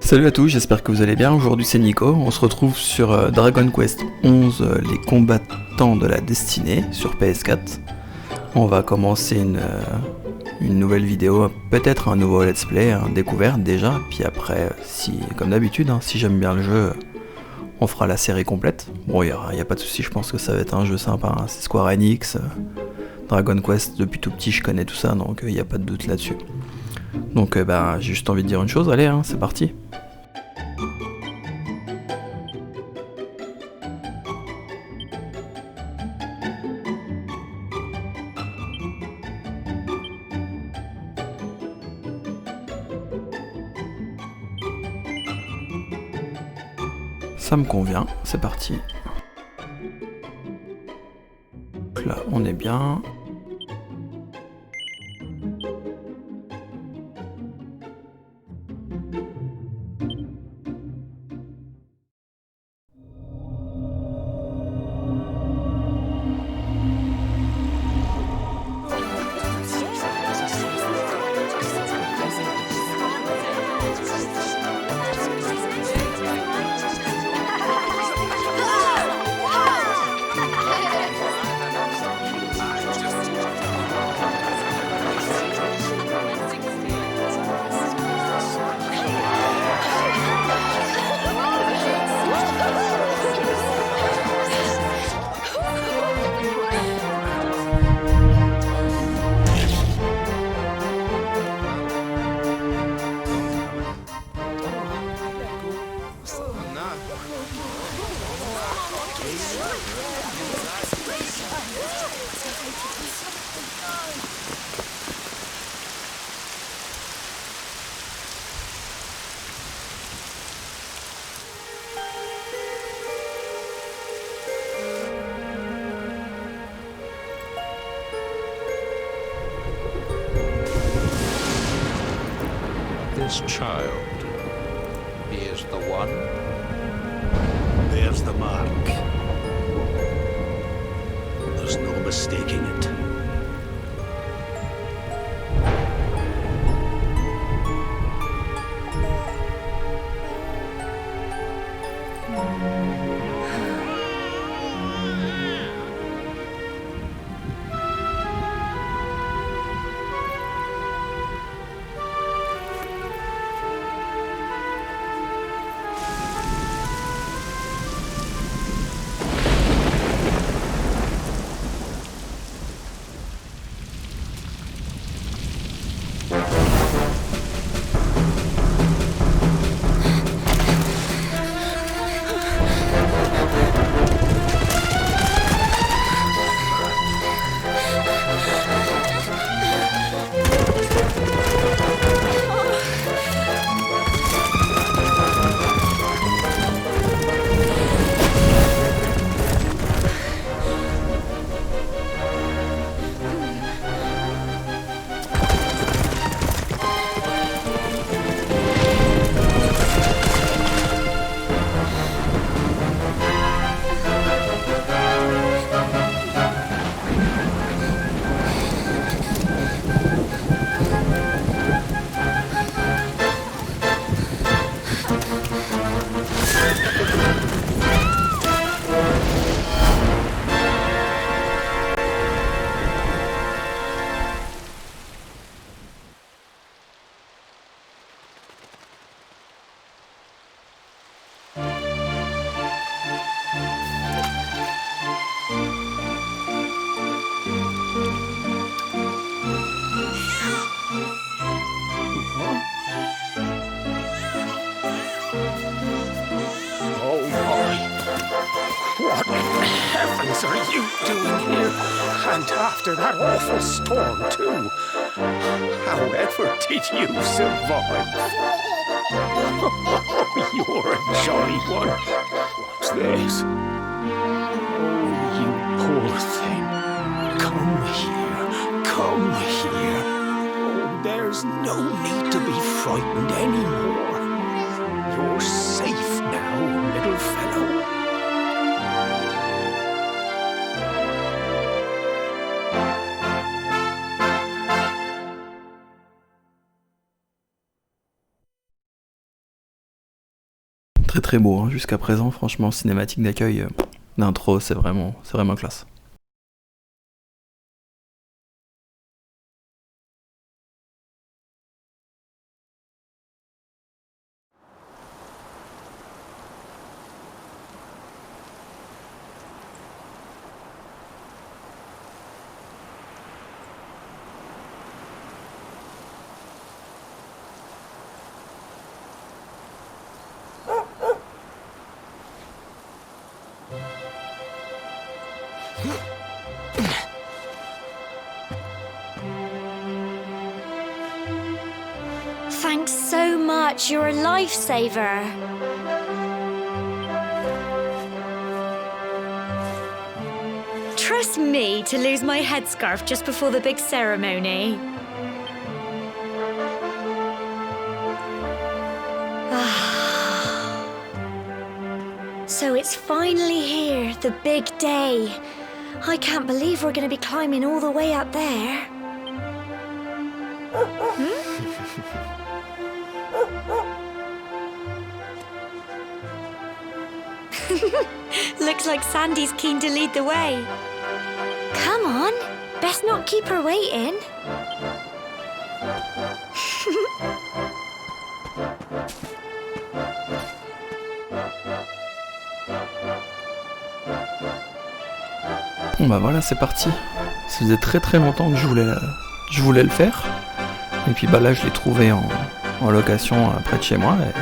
Salut à tous, j'espère que vous allez bien. Aujourd'hui c'est Nico, on se retrouve sur Dragon Quest XI Les Combattants de la destinée sur PS4. On va commencer une nouvelle vidéo, peut-être un nouveau let's play, découverte déjà. Puis après, si comme d'habitude, si j'aime bien le jeu, on fera la série complète. Bon, il y a pas de souci, je pense que ça va être un jeu sympa. C'est Square Enix, Dragon Quest, depuis tout petit je connais tout ça, donc il n'y a pas de doute là-dessus. Donc j'ai juste envie de dire une chose, allez, c'est parti. Ça me convient, c'est parti. Donc là, on est bien. This child, he is the one. There's the mark. There's no mistaking it. What in heavens are you doing here? And after that awful storm, too. However did you survive? Oh, you're a jolly one. What's this? Oh, you poor thing. Come here. Come here. Oh, there's no need to be frightened anymore. You're safe now, little fellow. Très très beau, hein. Jusqu'à présent, franchement, cinématique d'accueil, l'intro, c'est vraiment classe. Thanks so much, you're a lifesaver. Trust me to lose my headscarf just before the big ceremony. So it's finally here, the big day. I can't believe we're going to be climbing all the way up there. Looks like Sandy's keen to lead the way. Come on, best not keep her waiting. Bon bah voilà, c'est parti. Ça faisait très longtemps que je voulais le faire. Et puis bah là, je l'ai trouvé en location près de chez moi. Et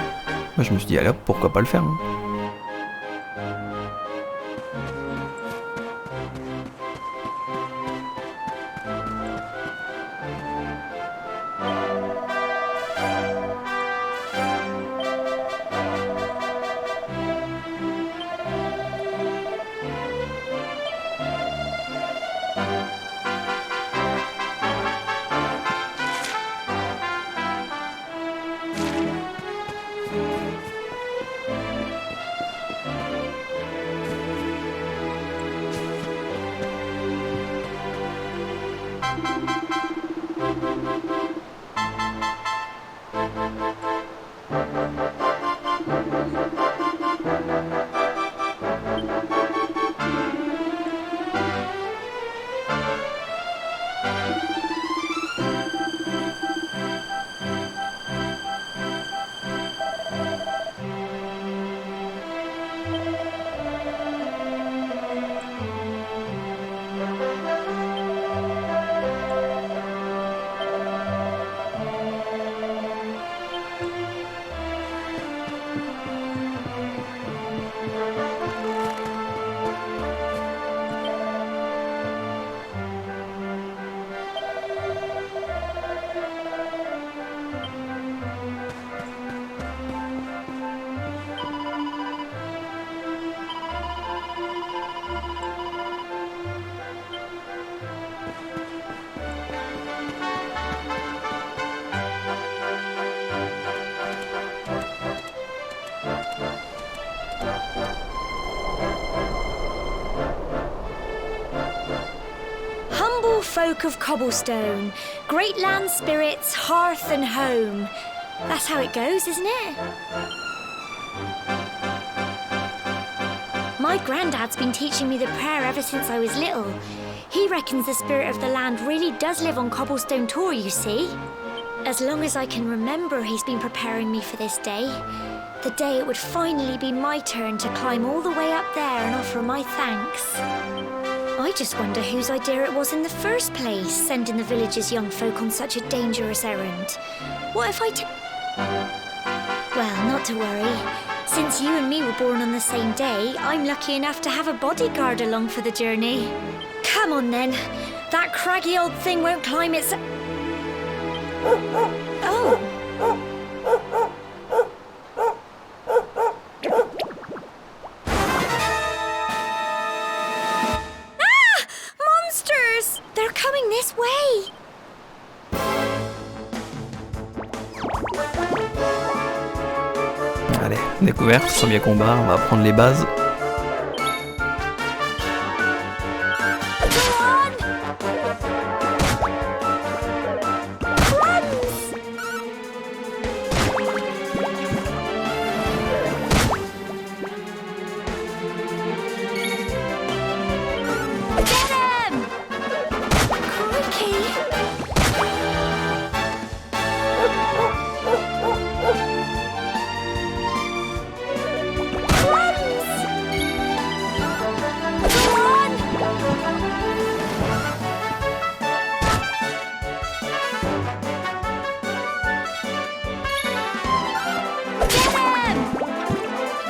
moi, je me suis dit, allez hop, pourquoi pas le faire, hein. Folk of cobblestone, great land spirits, hearth and home. That's how it goes, isn't it? My granddad's been teaching me the prayer ever since I was little. He reckons the spirit of the land really does live on Cobblestone Tor, you see. As long as I can remember, he's been preparing me for this day. The day it would finally be my turn to climb all the way up there and offer my thanks. I just wonder whose idea it was in the first place, sending the village's young folk on such a dangerous errand. What if Well, not to worry. Since you and me were born on the same day, I'm lucky enough to have a bodyguard along for the journey. Come on then. That craggy old thing won't climb its... Oh. They're coming this way! Allez, découverte, premier combat, on va prendre les bases.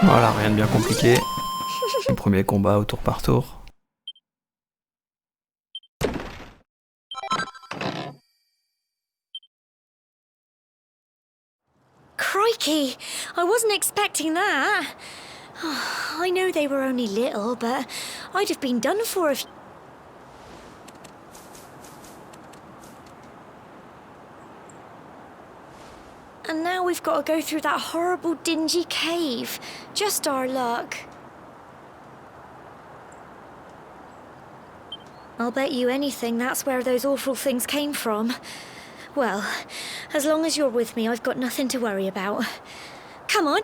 Voilà, rien de bien compliqué. Le premier combat au tour par tour. Crikey! I wasn't expecting that. I know they were only little, but I'd have been done for if... And now we've got to go through that horrible dingy cave. Just our luck. I'll bet you anything that's where those awful things came from. Well, as long as you're with me, I've got nothing to worry about. Come on.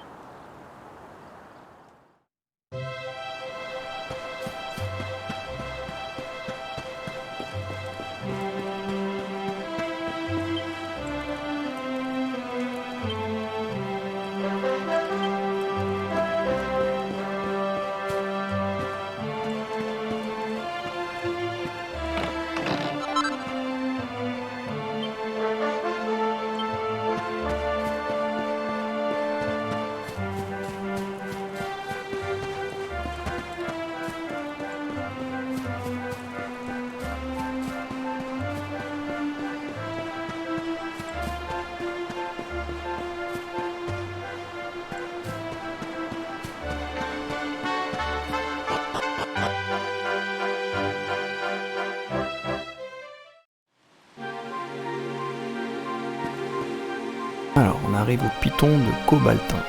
Alors, on arrive au piton de Cobaltin.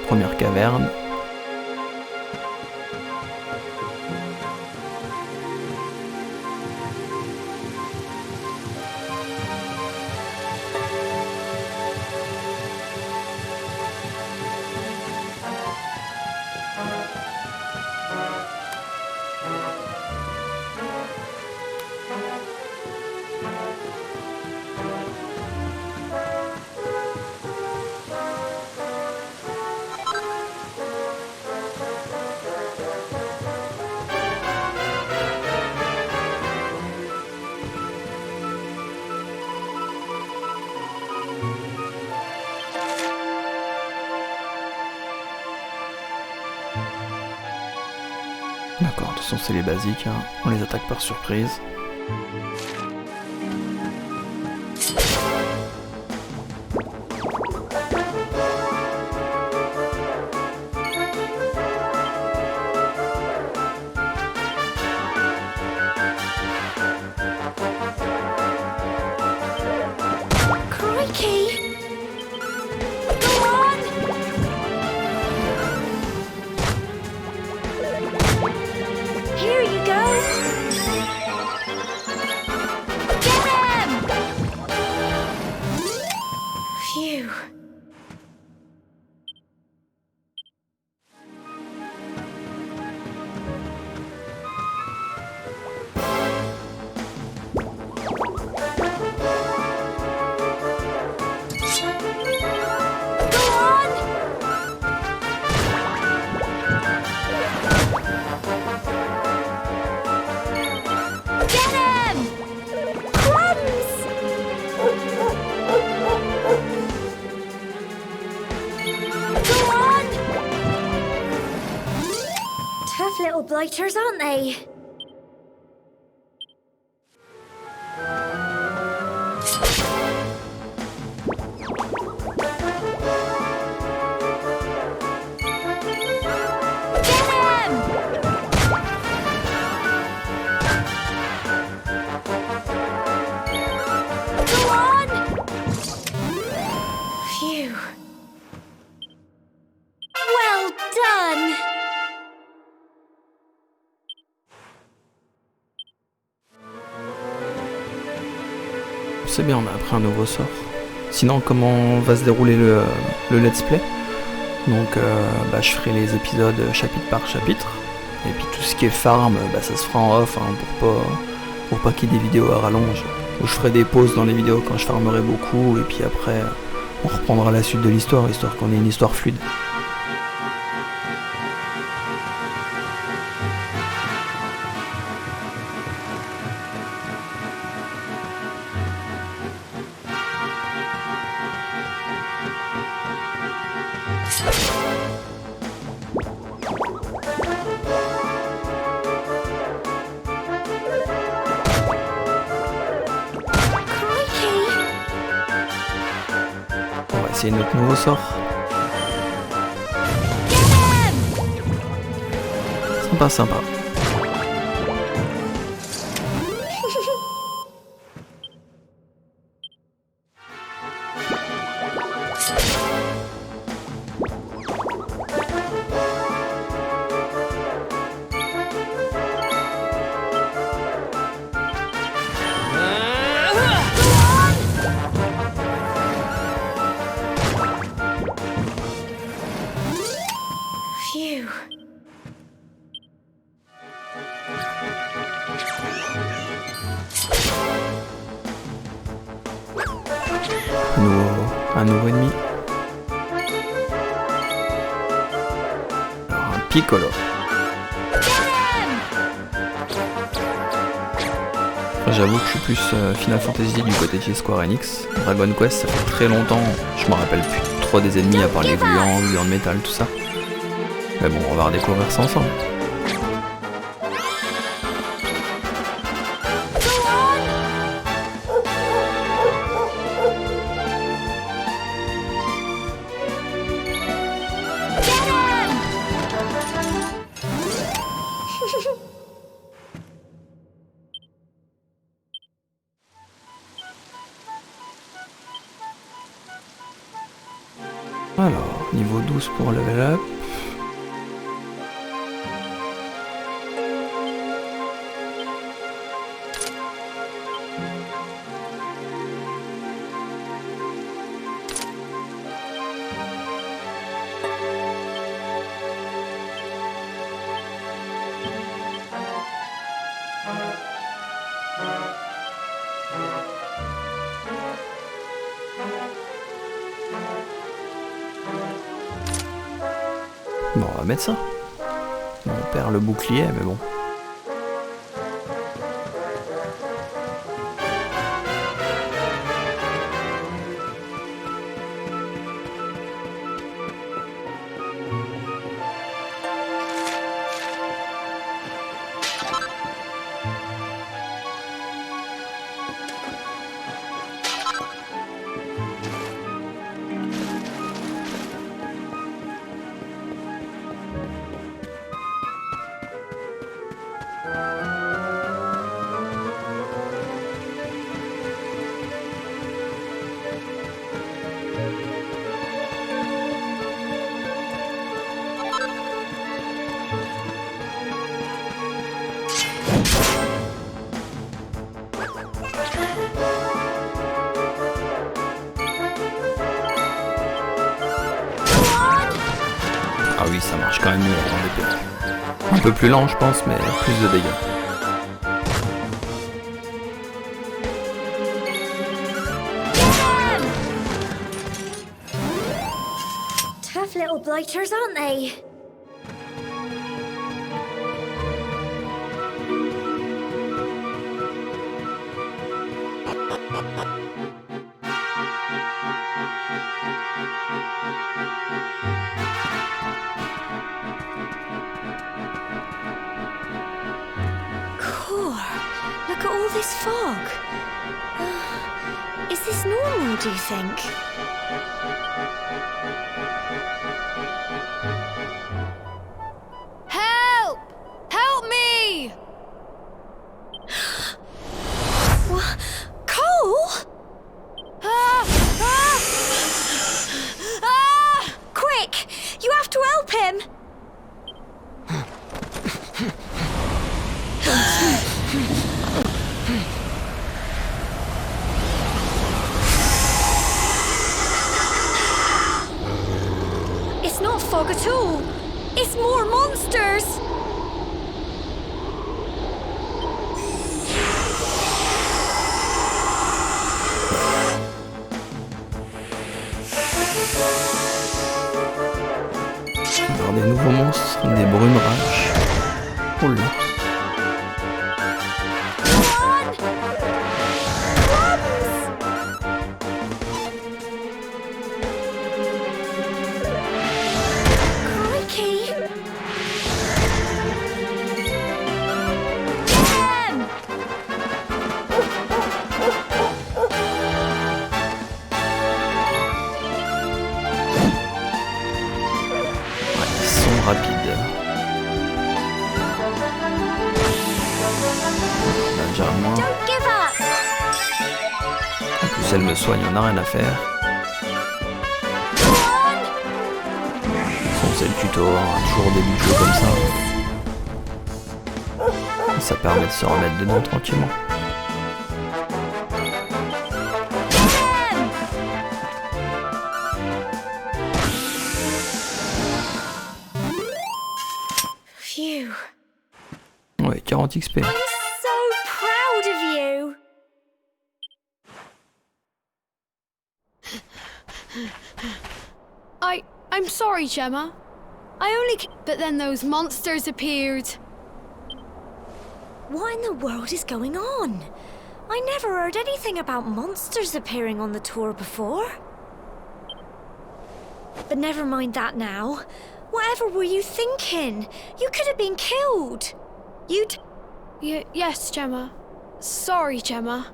Première caverne. D'accord, de toute façon c'est les basiques, hein. On les attaque par surprise. Crikey! Go on! Here you go! Get him! Phew. Go on! Get him! Crumbs! Go on! Tough little blighters, aren't they? Get him! Go on! Phew. Well done! C'est bien, on a appris un nouveau sort. Sinon, comment va se dérouler le let's play? Donc, je ferai les épisodes chapitre par chapitre. Et puis tout ce qui est farm, ça se fera en off, hein, pour pas qu'il y ait des vidéos à rallonge. Où je ferai des pauses dans les vidéos quand je farmerai beaucoup. Et puis après, on reprendra la suite de l'histoire, histoire qu'on ait une histoire fluide. essayer notre nouveau sort. Sympa, sympa. Phew. Un nouveau ennemi. Alors, un piccolo. J'avoue que je suis plus Final Fantasy du côté de chez Square Enix. Dragon Quest, ça fait très longtemps, je me rappelle plus trop des ennemis à part les gluants de métal, tout ça. Mais bon, on va redécouvrir ça ensemble. Alors, niveau 12 pour level up. Bon, on va mettre ça. Bon, on perd le bouclier, mais bon. Ah oui, ça marche quand même mieux la grande épée. Un peu plus lent, je pense, mais plus de dégâts. Tough little blighters, aren't they? Look at all this fog. Is this normal, do you think? Help! Help me! What? Cole? Ah! Ah! Ah! Quick! You have to help him! It's not fog at all. It's more monsters. Alors des nouveaux monstres, des brumerages. Oh là. rapide. On a déjà moins. Don't give up! En plus, elle me soigne, on n'a rien à faire. Bon, c'est le tuto, hein, toujours au début de jeu comme ça. Ça permet de se remettre dedans tranquillement. Phew. Ouais, 40 XP. I'm so proud of you! I'm sorry, Gemma. But then those monsters appeared. What in the world is going on? I never heard anything about monsters appearing on the tour before. But never mind that now. Whatever were you thinking? You could have been killed. Yes, Gemma. Sorry, Gemma.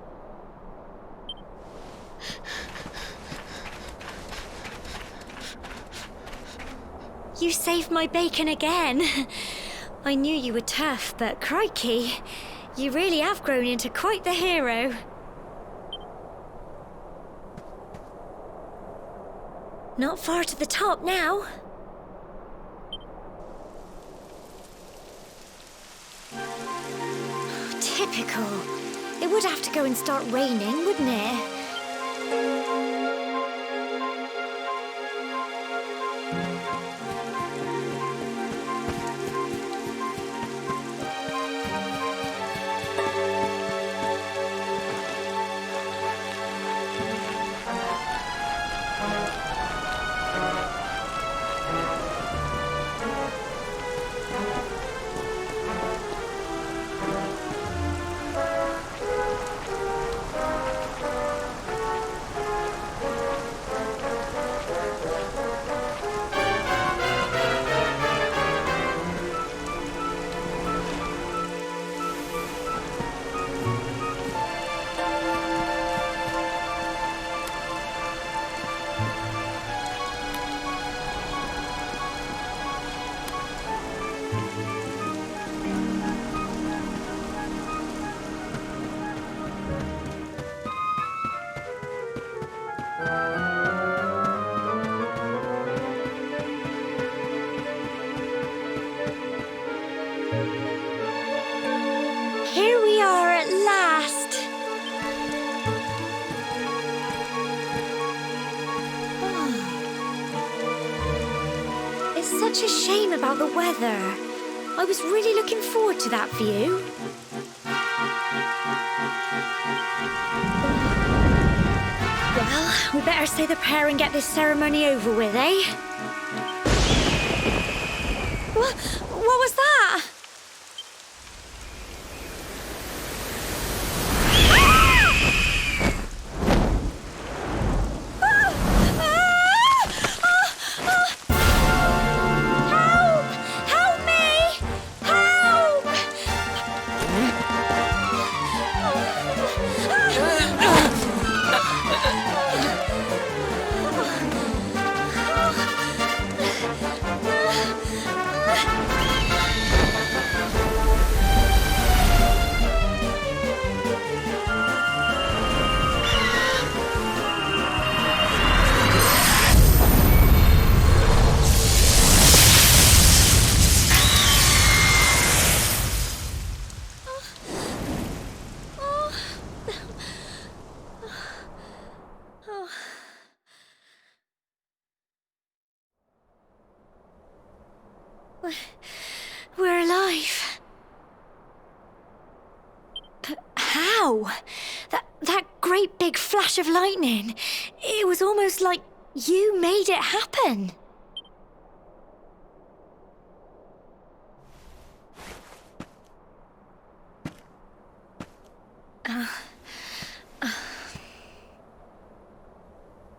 You saved my bacon again. I knew you were tough, but crikey, you really have grown into quite the hero. Not far to the top now. Typical. It would have to go and start raining, wouldn't it? Here we are at last. Oh. It's such a shame about the weather. I was really looking forward to that view. Well, we better say the prayer and get this ceremony over with, eh? What was that? We're alive. But how? That great big flash of lightning. It was almost like you made it happen.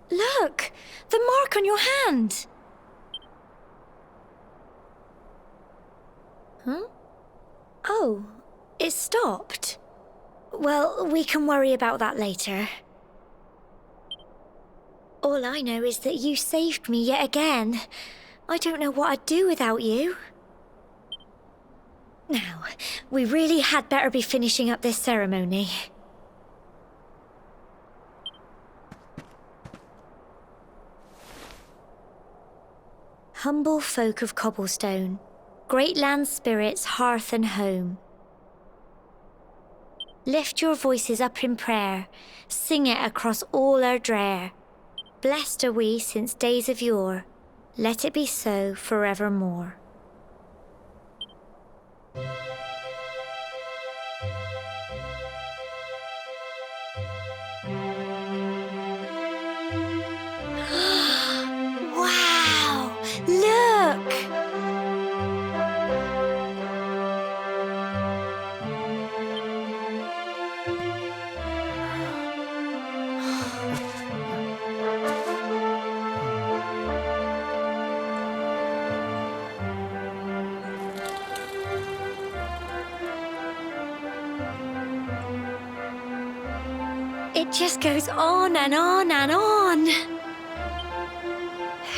Look! The mark on your hand! Huh? Oh, it stopped. Well, we can worry about that later. All I know is that you saved me yet again. I don't know what I'd do without you. Now, we really had better be finishing up this ceremony. Humble folk of cobblestone, great land spirits, hearth and home. Lift your voices up in prayer, sing it across all our drear. Blessed are we since days of yore, let it be so forevermore. Wow! Look! It just goes on and on and on.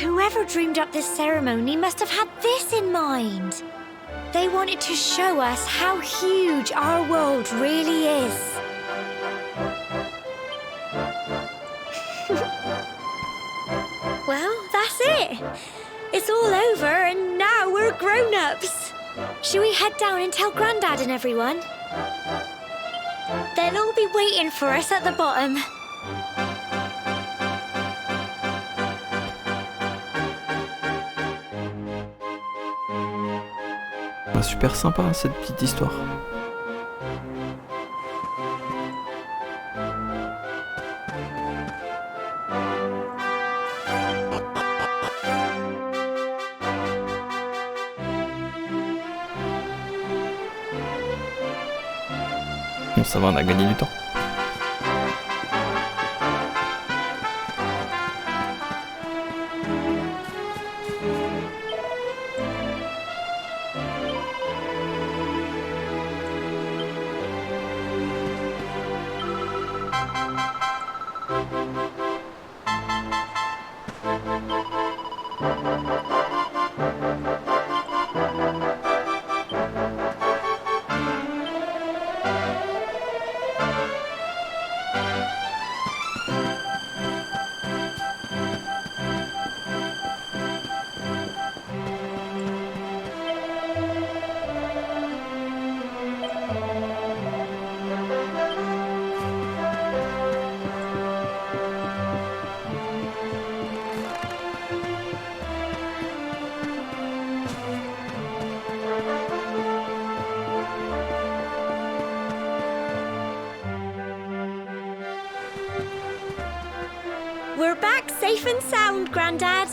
Whoever dreamed up this ceremony must have had this in mind. They wanted to show us how huge our world really is. Well, that's it. It's all over and now we're grown-ups. Shall we head down and tell Grandad and everyone? They'll all be waiting for us at the bottom. Super sympa hein, cette petite histoire. Bon, ça va, on a gagné du temps. We're back safe and sound, Grandad.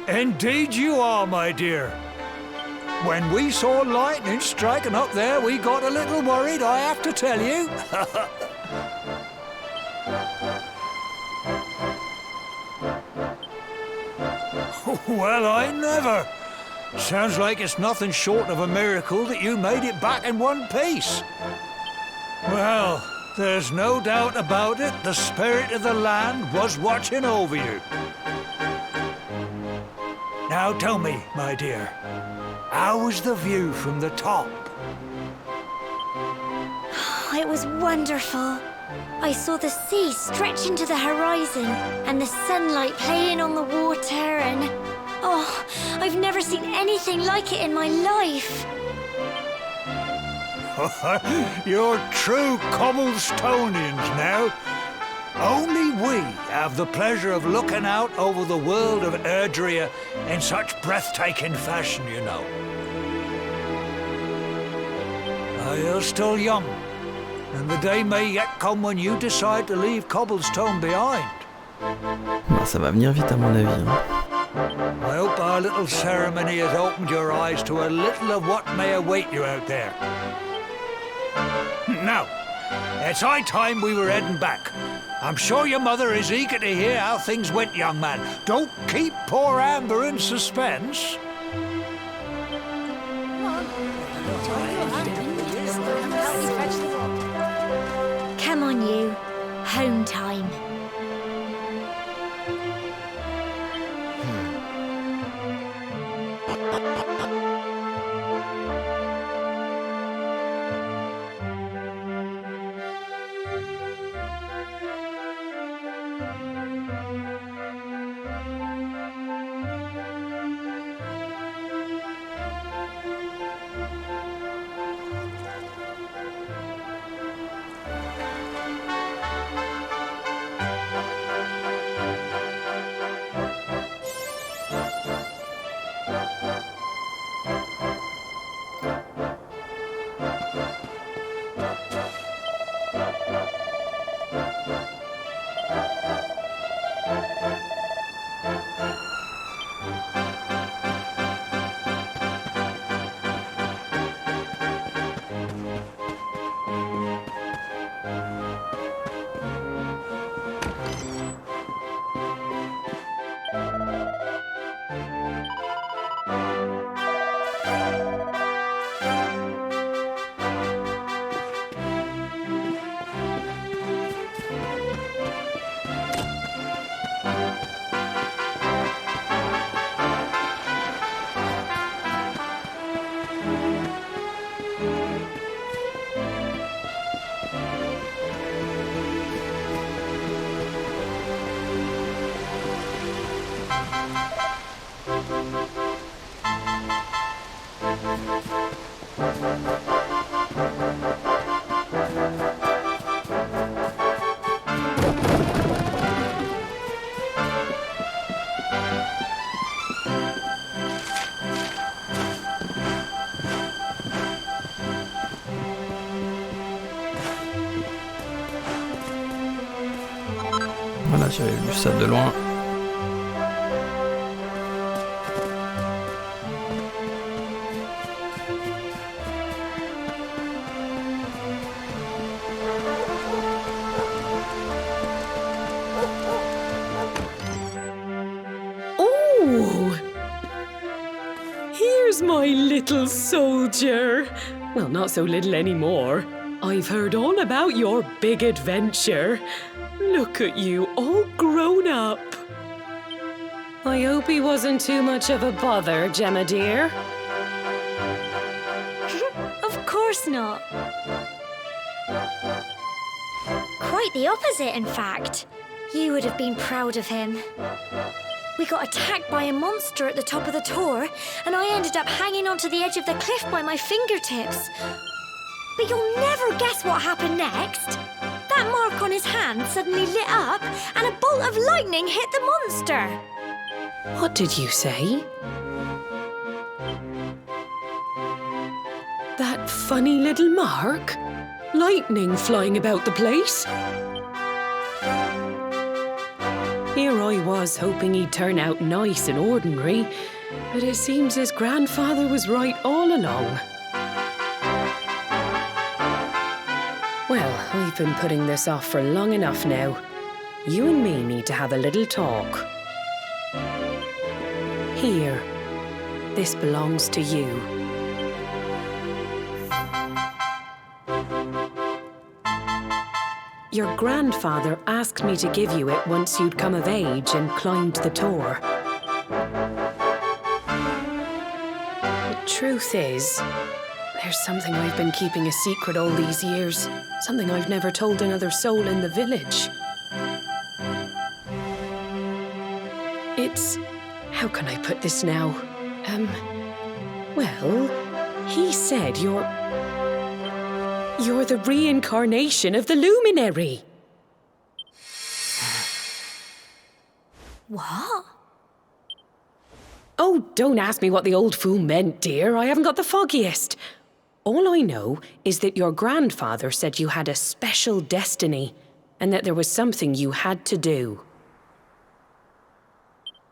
Indeed you are, my dear. When we saw lightning striking up there, we got a little worried, I have to tell you. Well, I never. Sounds like it's nothing short of a miracle that you made it back in one piece. Well, there's no doubt about it, the spirit of the land was watching over you. Now tell me, my dear, how was the view from the top? It was wonderful. I saw the sea stretch into the horizon and the sunlight playing on the water and... Oh, I've never seen anything like it in my life. You're true Cobblestonians now. Only we have the pleasure of looking out over the world of Erdrea in such breathtaking fashion, you know. You're still young, and the day may yet come when you decide to leave Cobblestone behind. Bah, ça va venir vite à mon avis. Hein. I hope our little ceremony has opened your eyes to a little of what may await you out there. Now, it's high time we were heading back. I'm sure your mother is eager to hear how things went, young man. Don't keep poor Amber in suspense. on you. Home time. Voilà, j'avais vu ça de loin. Oh! Here's my little soldier. Well, not so little anymore. I've heard all about your big adventure. Look at you, all grown up. I hope he wasn't too much of a bother, Gemma dear. Of course not. Quite the opposite, in fact. You would have been proud of him. We got attacked by a monster at the top of the tor, and I ended up hanging onto the edge of the cliff by my fingertips. But you'll never guess what happened next. That mark on his hand suddenly lit up, and a bolt of lightning hit the monster. What did you say? That funny little mark? Lightning flying about the place? Here I was hoping he'd turn out nice and ordinary, but it seems his grandfather was right all along. Well, I've been putting this off for long enough now. You and me need to have a little talk. Here, this belongs to you. Your grandfather asked me to give you it once you'd come of age and climbed the tor. The truth is, there's something I've been keeping a secret all these years. Something I've never told another soul in the village. It's... how can I put this now? Well, he said you're the reincarnation of the luminary. What? Oh, don't ask me what the old fool meant, dear. I haven't got the foggiest. All I know is that your grandfather said you had a special destiny and that there was something you had to do.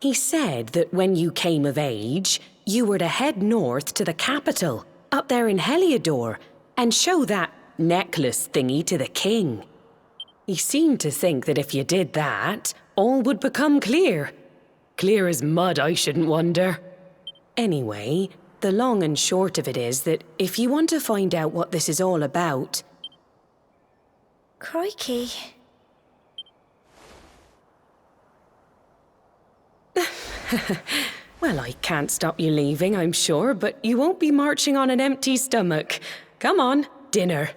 He said that when you came of age, you were to head north to the capital, up there in Heliodor, and show that necklace thingy to the king. He seemed to think that if you did that, all would become clear. Clear as mud, I shouldn't wonder. Anyway, the long and short of it is that if you want to find out what this is all about... Crikey. Well, I can't stop you leaving, I'm sure, but you won't be marching on an empty stomach. Come on, dinner.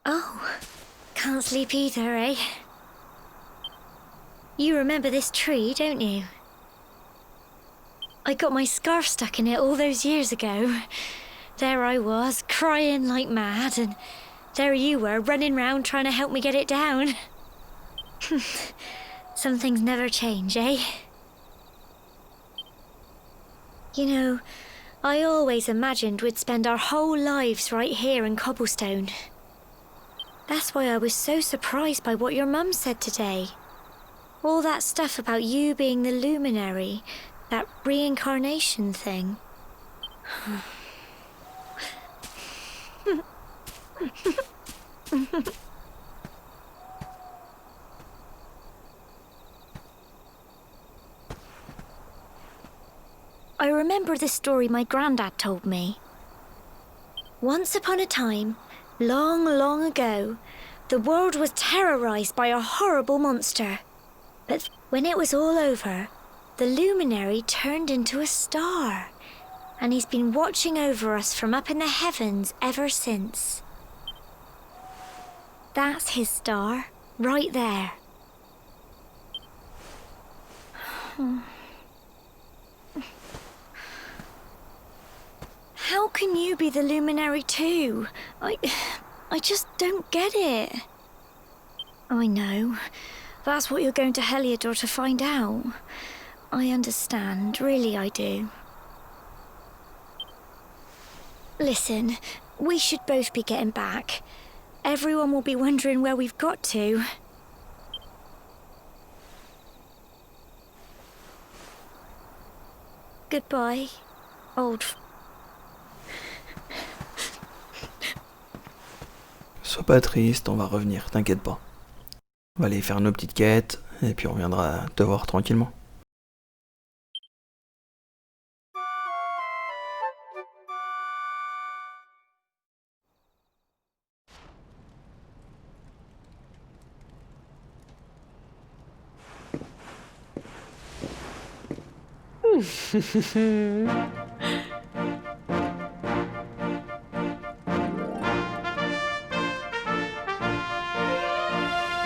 Oh, can't sleep either, eh? You remember this tree, don't you? I got my scarf stuck in it all those years ago. There I was, crying like mad, and there you were, running round trying to help me get it down. Some things never change, eh? You know, I always imagined we'd spend our whole lives right here in Cobblestone. That's why I was so surprised by what your mum said today. All that stuff about you being the luminary, that reincarnation thing. I remember the story my granddad told me. Once upon a time, long, long ago, the world was terrorized by a horrible monster. But when it was all over, the luminary turned into a star, and he's been watching over us from up in the heavens ever since. That's his star, right there. How can you be the luminary too? I just don't get it. I know. That's what you're going to Heliodor to find out. I understand, really I do. Listen, we should both be getting back. Everyone will be wondering where we've got to. Goodbye, old... Sois pas triste, on va revenir, t'inquiète pas. On va aller faire nos petites quêtes, et puis on reviendra te voir tranquillement.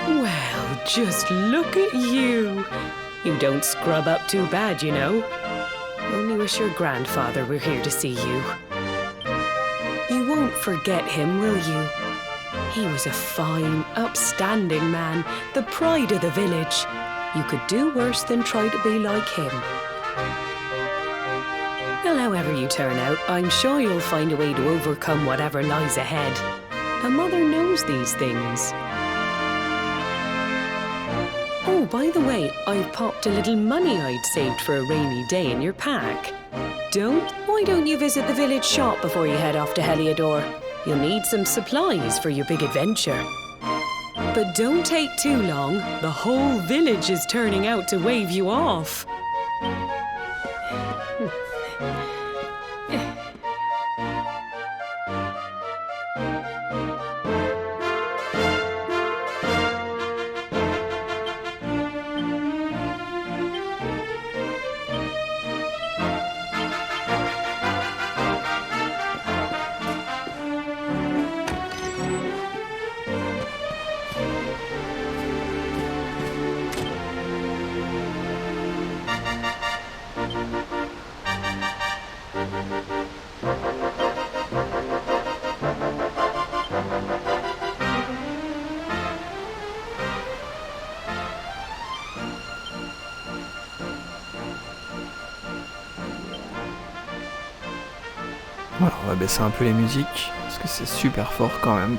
Well, just look at you. You don't scrub up too bad, you know. Only wish your grandfather were here to see you. You won't forget him, will you? He was a fine, upstanding man, the pride of the village. You could do worse than try to be like him. Well, however you turn out, I'm sure you'll find a way to overcome whatever lies ahead. A mother knows these things. Oh, by the way, I've popped a little money I'd saved for a rainy day in your pack. Why don't you visit the village shop before you head off to Heliodor? You'll need some supplies for your big adventure. But don't take too long. The whole village is turning out to wave you off. Voilà, on va baisser un peu les musiques, parce que c'est super fort quand même.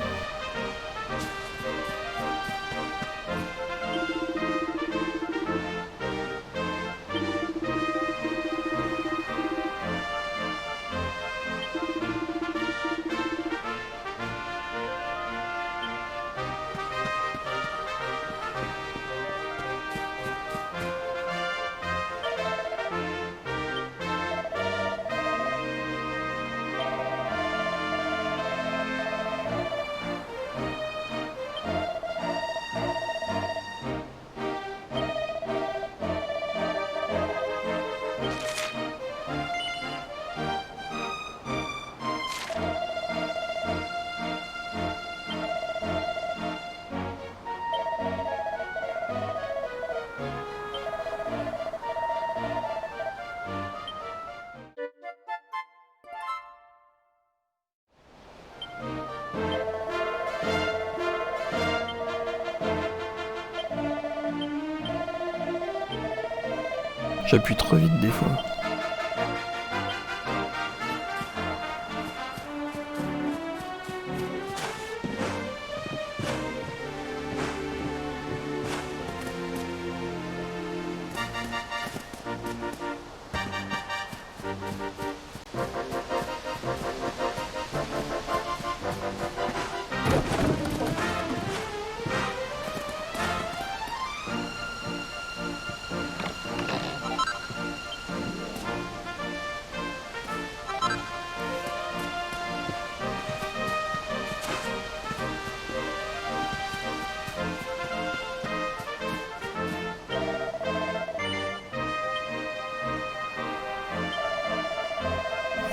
J'appuie trop vite des fois.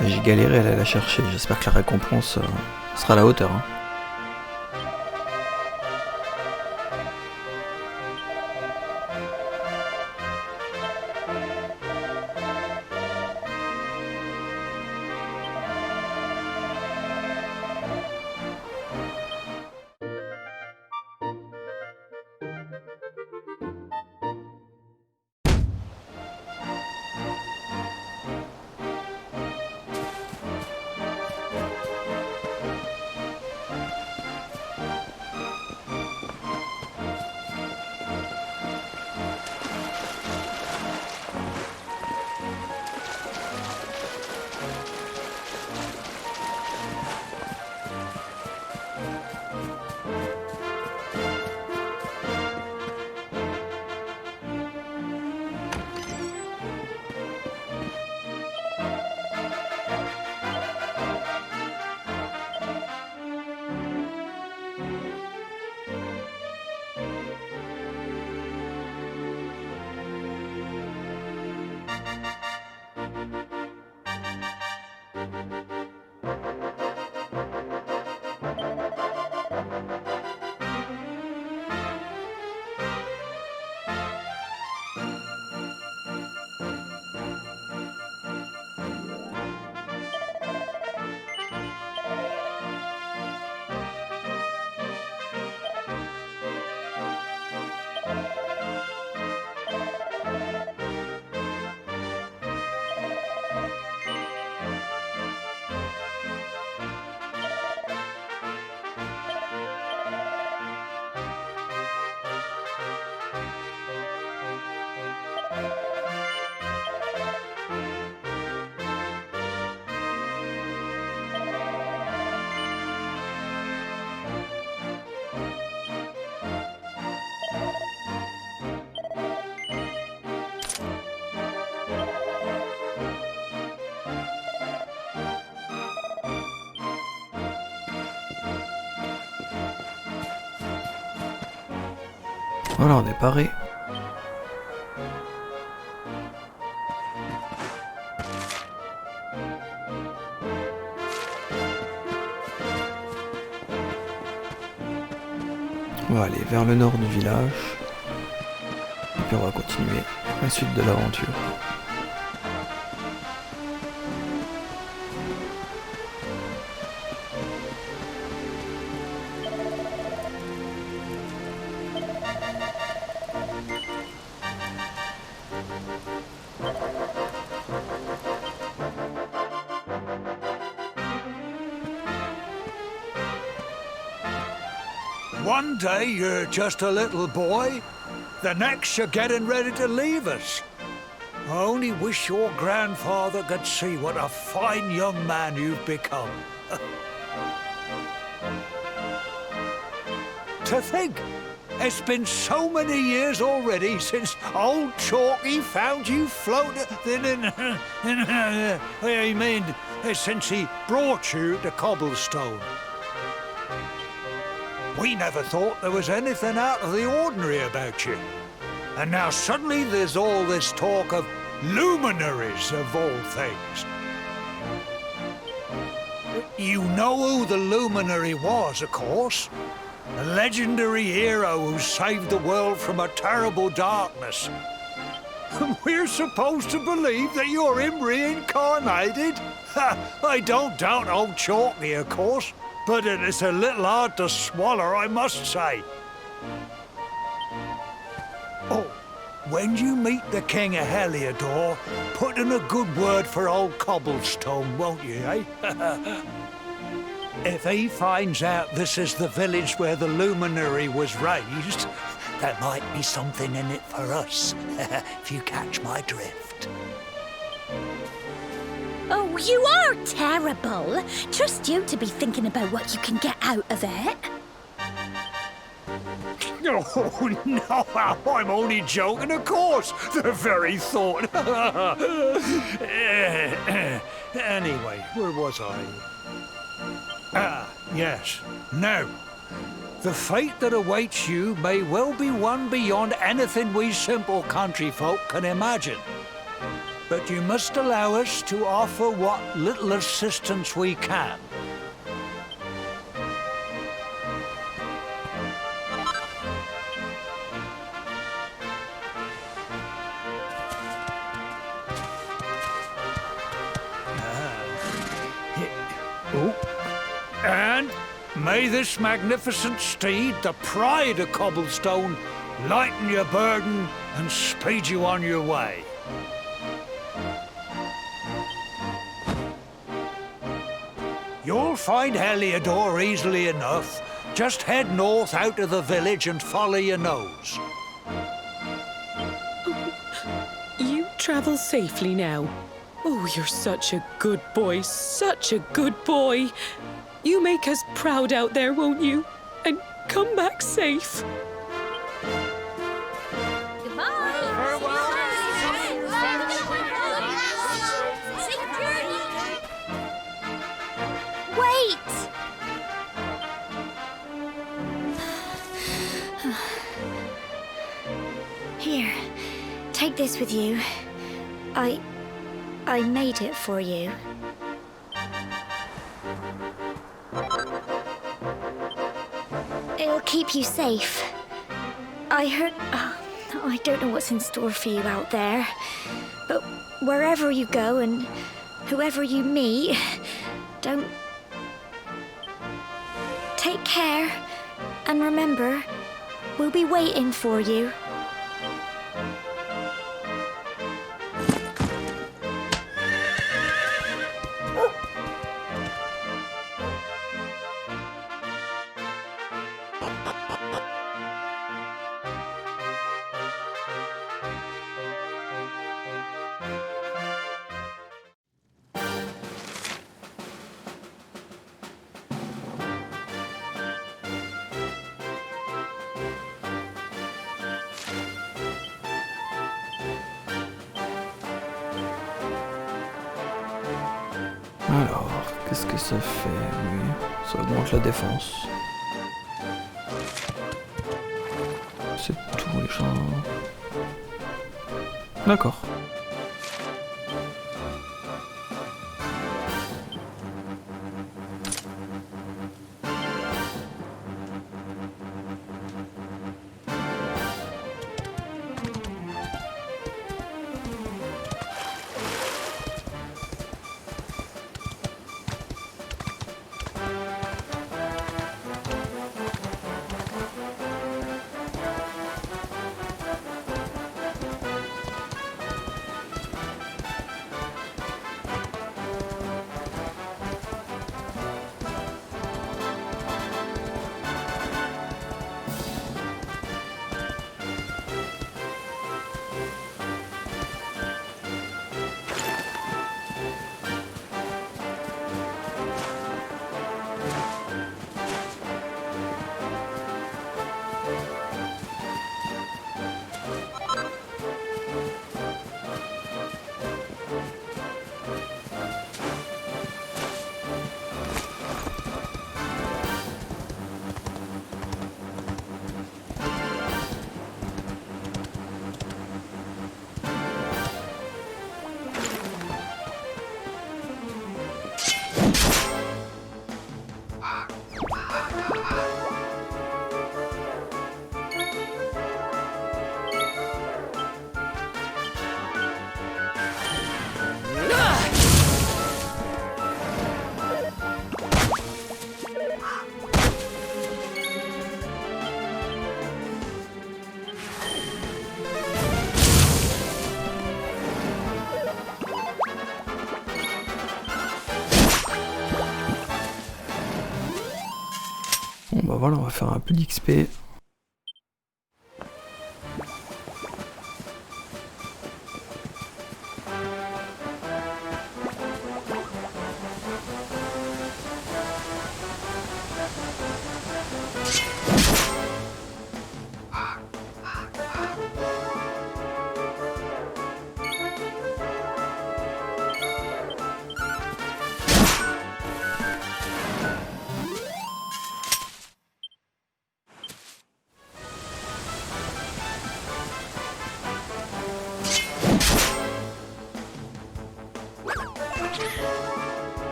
J'ai galéré à aller la chercher, j'espère que la récompense sera à la hauteur. Hein. Voilà, on est paré. On va aller vers le nord du village. Et puis on va continuer la suite de l'aventure. One day you're just a little boy, the next you're getting ready to leave us. I only wish your grandfather could see what a fine young man you've become. To think, it's been so many years already since old Chalky found you floating I mean, since he brought you to Cobblestone. We never thought there was anything out of the ordinary about you. And now suddenly there's all this talk of luminaries of all things. You know who the luminary was, of course. A legendary hero who saved the world from a terrible darkness. And we're supposed to believe that you're him reincarnated? I don't doubt old Chalky, of course, but it is a little hard to swallow, I must say. Oh, when you meet the King of Heliodor, put in a good word for old Cobblestone, won't you, eh? If he finds out this is the village where the luminary was raised, there might be something in it for us, if you catch my drift. Oh, you are terrible. Trust you to be thinking about what you can get out of it. Oh, no, I'm only joking, of course. The very thought. Anyway, where was I? Ah, yes. Now, the fate that awaits you may well be one beyond anything we simple country folk can imagine. But you must allow us to offer what little assistance we can. And may this magnificent steed, the pride of Cobblestone, lighten your burden and speed you on your way. You'll find Heliodor easily enough. Just head north out of the village and follow your nose. You travel safely now. Oh, you're such a good boy, such a good boy. You make us proud out there, won't you? And come back safe. Wait! Here, take this with you. I made it for you. It'll keep you safe. I heard... I don't know what's in store for you out there. But wherever you go and whoever you meet, don't... Take care. And remember, we'll be waiting for you. Alors, qu'est-ce que ça fait, lui? Ça augmente la défense. C'est tout, les gens. D'accord. voilà, on va faire un peu d'XP.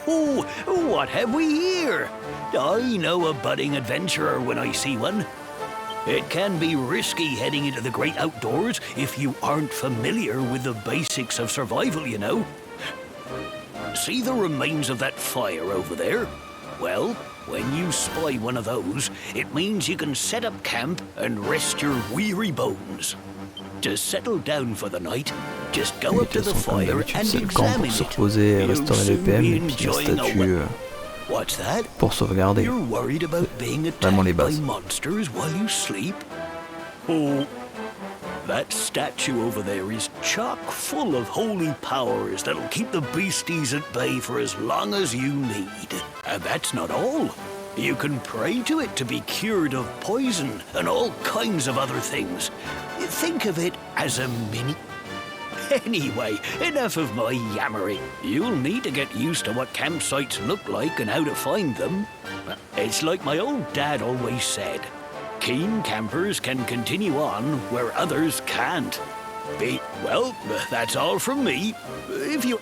Oh, what have we here? I know a budding adventurer when I see one. It can be risky heading into the great outdoors if you aren't familiar with the basics of survival, you know. See the remains of that fire over there? Well, when you spy one of those, it means you can set up camp and rest your weary bones. To settle down for the night, just go up to the fire and examine it. You'll soon be enjoying a What's that? Pour sauvegarder. You're worried about being attacked by monsters while you sleep? Oh, that statue over there is chock full of holy powers that'll keep the beasties at bay for as long as you need. And that's not all. You can pray to it to be cured of poison and all kinds of other things. Think of it as a mini... Anyway, enough of my yammering. You'll need to get used to what campsites look like and how to find them. It's like my old dad always said, keen campers can continue on where others can't. Well, that's all from me. If you...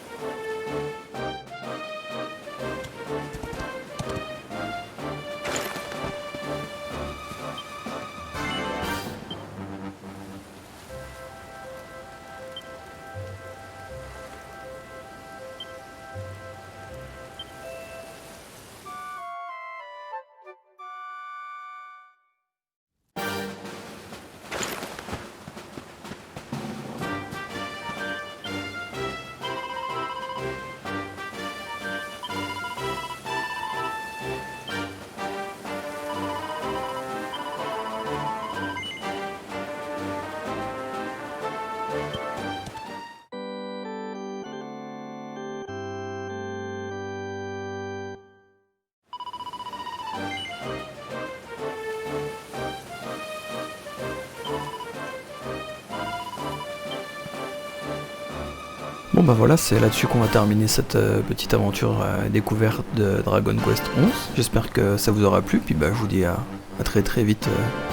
Bon bah voilà, c'est là-dessus qu'on va terminer cette petite aventure découverte de Dragon Quest XI. J'espère que ça vous aura plu, puis bah je vous dis à très vite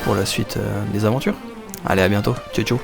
pour la suite des aventures. Allez, à bientôt, ciao ciao.